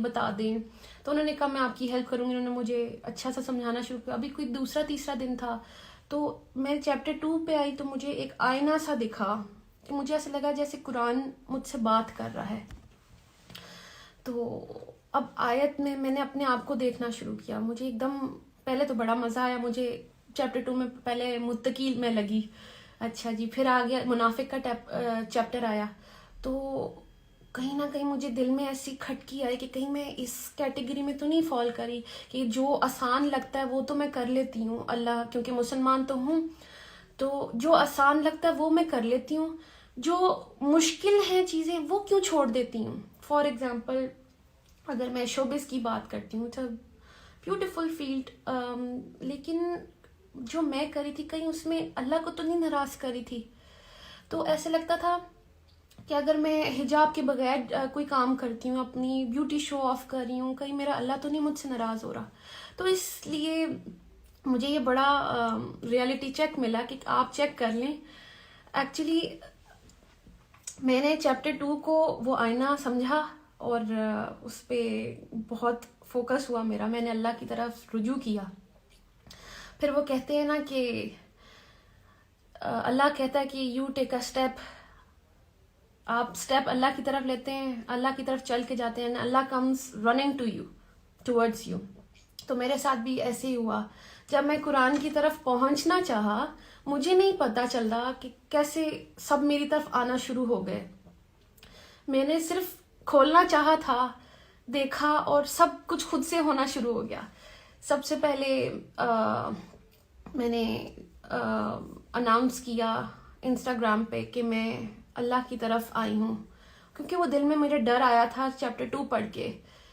بتا دیں. تو انہوں نے کہا میں آپ کی ہیلپ کروں گی. انہوں نے مجھے اچھا سا سمجھانا شروع کیا. ابھی کوئی دوسرا تیسرا دن تھا تو میں چیپٹر 2 پہ آئی تو مجھے ایک آئینہ سا دکھا کہ مجھے ایسا لگا جیسے قرآن مجھ سے بات کر رہا ہے. تو اب آیت میں نے اپنے آپ کو دیکھنا شروع کیا. مجھے ایک دم پہلے تو بڑا مزہ آیا. مجھے چیپٹر 2 میں پہلے متقی میں لگی, اچھا جی, پھر آ گیا منافق کا چیپٹر آیا. تو کہیں نہ کہیں مجھے دل میں ایسی کھٹکی آئی کہ کہیں میں اس کیٹیگری میں تو نہیں فال کری کہ جو آسان لگتا ہے وہ تو میں کر لیتی ہوں, اللہ کیونکہ مسلمان تو ہوں, تو جو آسان لگتا ہے وہ میں کر لیتی ہوں, جو مشکل ہیں چیزیں وہ کیوں چھوڑ دیتی ہوں. فار ایگزامپل اگر میں شوبز کی بات کرتی ہوں, تو بیوٹیفل فیلڈ, لیکن جو میں کری تھی کہیں اس میں اللہ کو تو نہیں ناراض کری تھی. تو ایسے لگتا تھا کہ اگر میں حجاب کے بغیر کوئی کام کرتی ہوں, اپنی بیوٹی شو آف کر رہی ہوں, کہیں میرا اللہ تو نہیں مجھ سے ناراض ہو رہا. تو اس لیے مجھے یہ بڑا ریئلٹی چیک ملا کہ آپ چیک کر لیں. ایکچولی میں نے چیپٹر 2 کو وہ آئینہ سمجھا اور اس پہ بہت فوکس ہوا میرا. میں نے اللہ کی طرف رجوع کیا. پھر وہ کہتے ہیں نا کہ اللہ کہتا ہے کہ یو ٹیک اے اسٹیپ, آپ اسٹیپ اللہ کی طرف لیتے ہیں, اللہ کی طرف چل کے جاتے ہیں, Allah comes running to you, towards you. تو میرے ساتھ بھی ایسے ہی ہوا. جب میں قرآن کی طرف پہنچنا چاہا, مجھے نہیں پتا چل رہا کہ کیسے سب میری طرف آنا شروع ہو گئے. میں نے صرف کھولنا چاہا تھا, دیکھا اور سب کچھ خود سے ہونا شروع ہو گیا. سب سے پہلے میں نے اناؤنس کیا انسٹاگرام پہ کہ میں اللہ کی طرف آئی ہوں, کیونکہ وہ دل میں میرے ڈر آیا تھا چیپٹر 2 پڑھ کے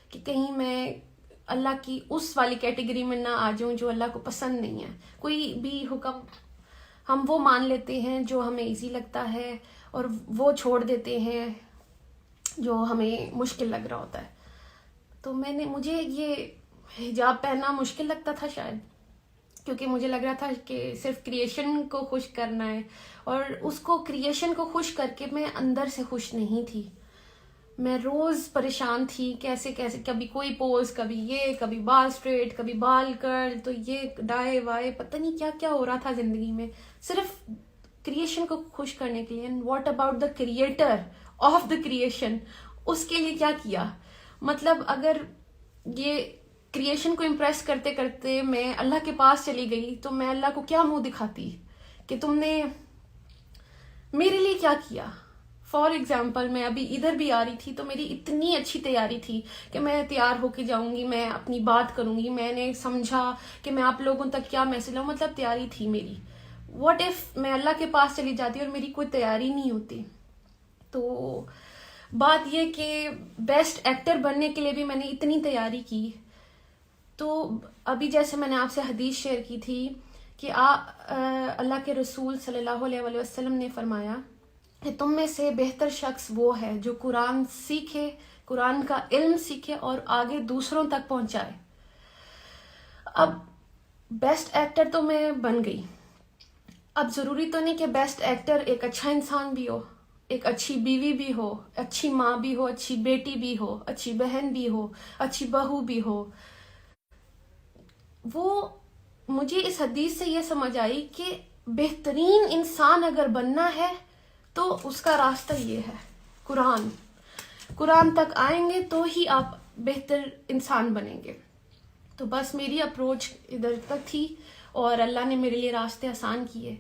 کہ کہیں میں اللہ کی اس والی کیٹیگری میں نہ آ جاؤں جو اللہ کو پسند نہیں ہے. کوئی بھی حکم ہم وہ مان لیتے ہیں جو ہمیں ایزی لگتا ہے اور وہ چھوڑ دیتے ہیں جو ہمیں مشکل لگ رہا ہوتا ہے. تو مجھے یہ حجاب پہننا مشکل لگتا تھا شاید, کیونکہ مجھے لگ رہا تھا کہ صرف کریشن کو خوش کرنا ہے, اور اس کو کریشن کو خوش کر کے میں اندر سے خوش نہیں تھی. میں روز پریشان تھی کیسے کبھی کوئی پوز, کبھی یہ, کبھی بال اسٹریٹ, کبھی بال کر, تو یہ ڈائے وائے, پتہ نہیں کیا کیا ہو رہا تھا زندگی میں صرف کریشن کو خوش کرنے کے لیے. And what about the creator of the creation, اس کے لیے کیا کیا. مطلب اگر یہ کریشن کو امپریس کرتے کرتے میں اللہ کے پاس چلی گئی تو میں اللہ کو کیا منہ دکھاتی کہ تم نے میرے لیے کیا کیا. فار ایگزامپل میں ابھی ادھر بھی آ رہی تھی تو میری اتنی اچھی تیاری تھی کہ میں تیار ہو کے جاؤں گی, میں اپنی بات کروں گی, میں نے سمجھا کہ میں آپ لوگوں تک کیا میسج لاؤں, مطلب تیاری تھی میری. واٹ ایف میں اللہ کے پاس چلی جاتی اور میری کوئی تیاری نہیں ہوتی. تو بات یہ کہ بیسٹ ایکٹر بننے کے لیے بھی میں نے اتنی تیاری کی. تو ابھی جیسے میں نے آپ سے حدیث شیئر کی تھی کہ اللہ کے رسول صلی اللہ علیہ وسلم نے فرمایا کہ تم میں سے بہتر شخص وہ ہے جو قرآن سیکھے, قرآن کا علم سیکھے اور آگے دوسروں تک پہنچائے. اب بیسٹ ایکٹر تو میں بن گئی. اب ضروری تو نہیں کہ بیسٹ ایکٹر ایک اچھا انسان بھی ہو, ایک اچھی بیوی بھی ہو, اچھی ماں بھی ہو, اچھی بیٹی بھی ہو, اچھی بہن بھی ہو, اچھی بہو بھی ہو. وہ مجھے اس حدیث سے یہ سمجھ آئی کہ بہترین انسان اگر بننا ہے تو اس کا راستہ یہ ہے, قرآن تک آئیں گے تو ہی آپ بہتر انسان بنیں گے. تو بس میری اپروچ ادھر تک تھی اور اللہ نے میرے لیے راستے آسان کیے.